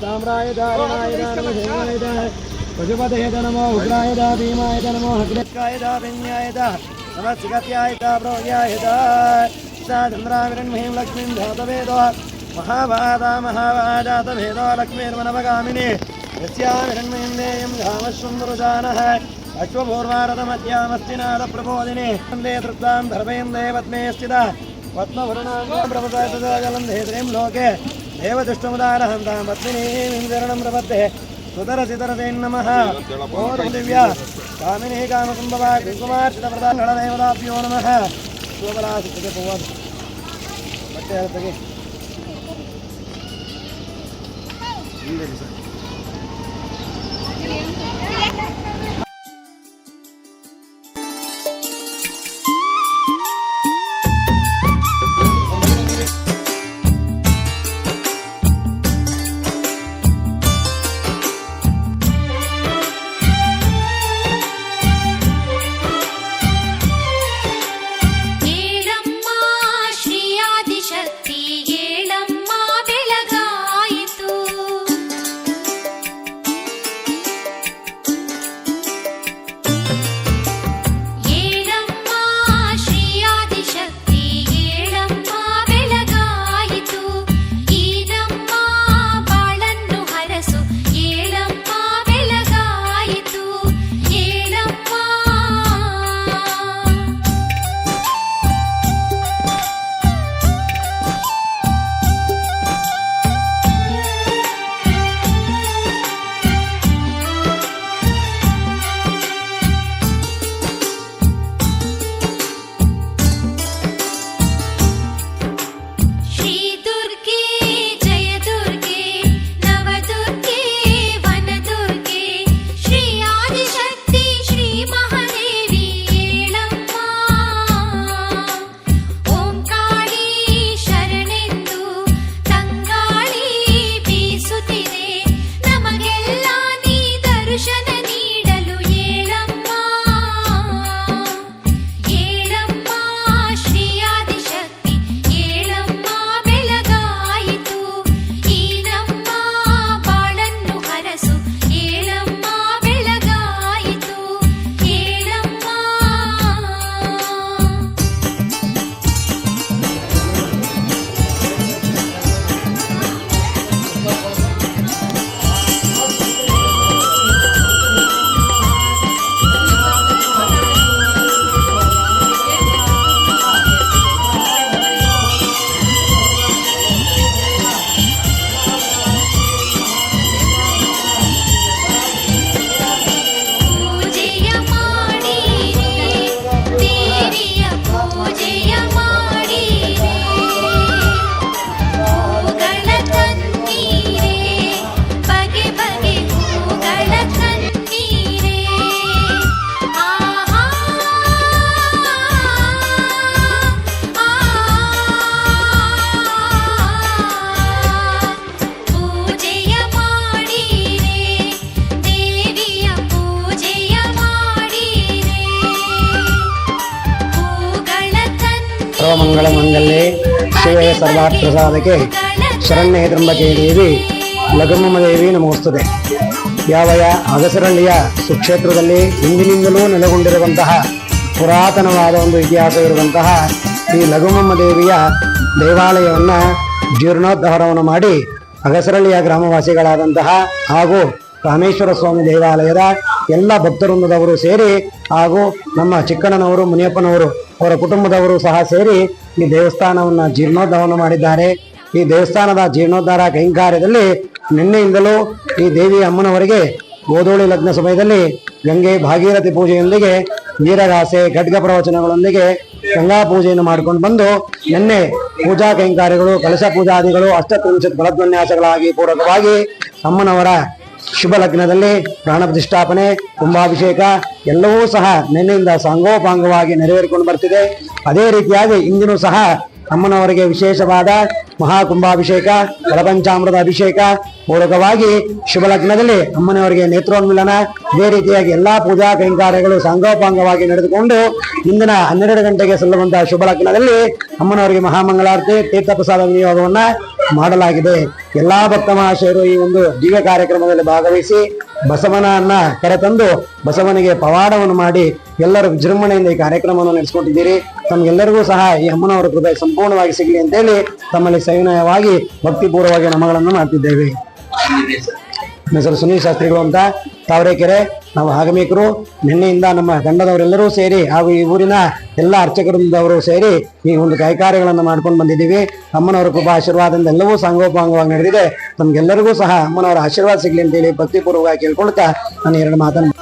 ताम्राय दारुणाय दारुणेय पशुपते नमो उग्राय भीमाय नमो हग्रकाय विन्याय नमः सिगत्याय ब्रोयाय चन्द्राविरण्महीं लक्ष्मीं धातवेदो महावादा महावादातभेदो लक्ष्मीर्मनवगामिनी यस्याविरण्महीं देयं घामश्वन्दरुजानः अश्वपूर्वारथमध्यामस्तिनादप्रबोधिनी वन्दे तृप्तां धर्मयं देवत्मे स्थिता पद्मवर्णां प्रभुजलं धेत्रीं लोके देवदुष्टमुदारहन्तां पद्मिनीं प्रपद्ये सुतरसितरसे नमः ओं दिव्या कामिनी कामसंभवा कुङ्कुमार्चितप्रदानगणदेवताभ्यो नमः शोभलासितके भगवान् बट्टे हरतगे ಸರ್ವಮಂಗಳಮಂಗಲ್ಯೆ ಶಿವೆ ಸರ್ವಾರ್ಥಸಾಧಕೆ ಶರಣ್ಯೇ ತ್ರ್ಯಂಬಕೆ ದೇವಿ ಲಘುಮಮ್ಮ ದೇವಿ ನಮೋಸ್ತುತೆ. ಯಾವಯ ಅಗಸರಳ್ಳಿಯ ಸುಕ್ಷೇತ್ರದಲ್ಲಿ ಹಿಂದಿನಿಂದಲೂ ನೆಲೆಗೊಂಡಿರುವಂತಹ ಪುರಾತನವಾದ ಒಂದು ಇತಿಹಾಸ ಇರುವಂತಹ ಈ ಲಘುಮಮ್ಮ ದೇವಿಯ ದೇವಾಲಯವನ್ನು ಜೀರ್ಣೋದ್ಧಾರವನ್ನು ಮಾಡಿ ಅಗಸರಳ್ಳಿಯ ಗ್ರಾಮವಾಸಿಗಳಾದಂತಹ ಹಾಗೂ ರಾಮೇಶ್ವರ ಸ್ವಾಮಿ ದೇವಾಲಯದ ಎಲ್ಲ ಭಕ್ತವೃಂದದವರು ಸೇರಿ ಹಾಗೂ ನಮ್ಮ ಚಿಕ್ಕಣ್ಣನವರು ಮುನಿಯಪ್ಪನವರು ಅವರ ಕುಟುಂಬದವರು ಸಹ ಸೇರಿ ಈ ದೇವಸ್ಥಾನವನ್ನು ಜೀರ್ಣೋದ್ಧಾರವನ್ನು ಮಾಡಿದ್ದಾರೆ. ಈ ದೇವಸ್ಥಾನದ ಜೀರ್ಣೋದ್ಧಾರ ಕೈಂಕಾರ್ಯದಲ್ಲಿ ನಿನ್ನೆಯಿಂದಲೂ ಈ ದೇವಿ ಅಮ್ಮನವರಿಗೆ ಗೋಧೂಳಿ ಲಗ್ನ ಸಮಯದಲ್ಲಿ ಗಂಗೆ ಭಾಗೀರಥಿ ಪೂಜೆಯೊಂದಿಗೆ ನೀರಗಾಸೆ ಖಡ್ಗ ಪ್ರವಚನಗಳೊಂದಿಗೆ ಗಂಗಾ ಪೂಜೆಯನ್ನು ಮಾಡಿಕೊಂಡು ಬಂದು ನಿನ್ನೆ ಪೂಜಾ ಕೈಂಕಾರ್ಯಗಳು ಕಲಶ ಪೂಜಾದಿಗಳು ಅಷ್ಟತ್ರಿಂಶತ್ ಫಲದ್ವನ್ಯಾಸಗಳಾಗಿ ಪೂರಕವಾಗಿ ಅಮ್ಮನವರ ಶುಭ ಲಗ್ನದಲ್ಲಿ ಪ್ರಾಣ ಪ್ರತಿಷ್ಠಾಪನೆ ಕುಂಭಾಭಿಷೇಕ ಎಲ್ಲವೂ ಸಹ ನಿನ್ನೆಯಿಂದ ಸಾಂಗೋಪಾಂಗವಾಗಿ ನೆರವೇರಿಕೊಂಡು ಬರ್ತಿದೆ. ಅದೇ ರೀತಿಯಾಗಿ ಇಂದಿನೂ ಸಹ ಅಮ್ಮನವರಿಗೆ ವಿಶೇಷವಾದ ಮಹಾಕುಂಭಾಭಿಷೇಕ ಫಲಪಂಚಾಮೃತ ಅಭಿಷೇಕ ಪೂರಕವಾಗಿ ಶುಭ ಲಗ್ನದಲ್ಲಿ ಅಮ್ಮನವರಿಗೆ ನೇತ್ರೋನ್ಮಿಲನ ಇದೇ ರೀತಿಯಾಗಿ ಎಲ್ಲಾ ಪೂಜಾ ಕೈಂಕಾರ್ಯಗಳು ಸಾಂಗೋಪಾಂಗವಾಗಿ ನಡೆದುಕೊಂಡು ಇಂದಿನ 12 ಗಂಟೆಗೆ ಸಲ್ಲುವಂತಹ ಶುಭ ಲಗ್ನದಲ್ಲಿ ಅಮ್ಮನವರಿಗೆ ಮಹಾಮಂಗಳಾರತಿ ತೀರ್ಥ ಪ್ರಸಾದ ವಿನಿಯೋಗವನ್ನ ಮಾಡಲಾಗಿದೆ. ಎಲ್ಲಾ ಭಕ್ತ ಮಹಾಶಯರು ಈ ಒಂದು ದಿವ್ಯ ಕಾರ್ಯಕ್ರಮದಲ್ಲಿ ಭಾಗವಹಿಸಿ ಬಸವನನ್ನ ಕರೆತಂದು ಬಸವನಿಗೆ ಪವಾಡವನ್ನು ಮಾಡಿ ಎಲ್ಲರೂ ವಿಜೃಂಭಣೆಯಿಂದ ಈ ಕಾರ್ಯಕ್ರಮವನ್ನು ನಡೆಸಿಕೊಟ್ಟಿದ್ದೀರಿ. ತಮ್ಗೆಲ್ಲರಿಗೂ ಸಹ ಈ ಅಮ್ಮನವರ ಕೃಪೆ ಸಂಪೂರ್ಣವಾಗಿ ಸಿಗಲಿ ಅಂತೇಳಿ ತಮ್ಮಲ್ಲಿ ಸವಿನಯವಾಗಿ ಭಕ್ತಿಪೂರ್ವವಾಗಿ ನಮಗಳನ್ನು ಮಾಡ್ತಿದ್ದೇವೆ. ಹೆಸರು ಸುನೀಲ್ ಶಾಸ್ತ್ರಿಗಳು ಅಂತ, ತಾವರೆಕೆರೆ. ನಾವು ಆಗಮಿಕರು. ನಿನ್ನೆಯಿಂದ ನಮ್ಮ ತಂಡದವರೆಲ್ಲರೂ ಸೇರಿ ಹಾಗೂ ಈ ಊರಿನ ಎಲ್ಲ ಅರ್ಚಕರಿಂದವರು ಸೇರಿ ಈ ಒಂದು ಕೈಕಾರ್ಯಗಳನ್ನು ಮಾಡ್ಕೊಂಡು ಬಂದಿದ್ದೀವಿ. ಅಮ್ಮನವರ ಕೃಪಾ ಆಶೀರ್ವಾದದಿಂದ ಎಲ್ಲವೂ ಸಾಂಗೋಪಾಂಗವಾಗಿ ನಡೆದಿದೆ. ತಮ್ಗೆಲ್ಲರಿಗೂ ಸಹ ಅಮ್ಮನವರ ಆಶೀರ್ವಾದ ಸಿಗ್ಲಿ ಅಂತೇಳಿ ಭಕ್ತಿಪೂರ್ವವಾಗಿ ಕೇಳ್ಕೊಳ್ತಾ ನಾನು ಎರಡು ಮಾತನ್ನು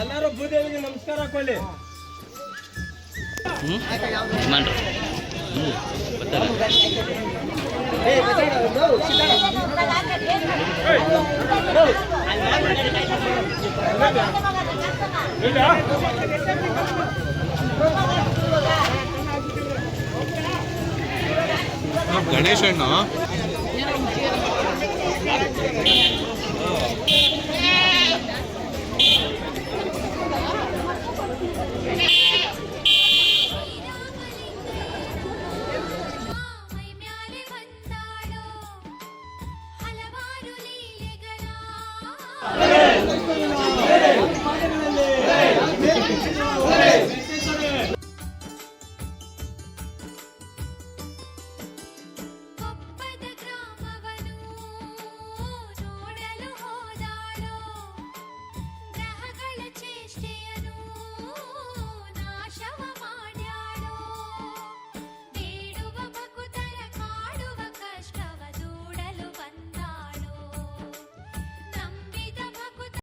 ಎಲ್ಲರೂ ಭೂದೇವಿಗೆ ನಮಸ್ಕಾರ ಹಾಕೊಳ್ಳಿ. ಗಣೇಶಣ್ಣ ಧನ್ಯವಾದಗಳು.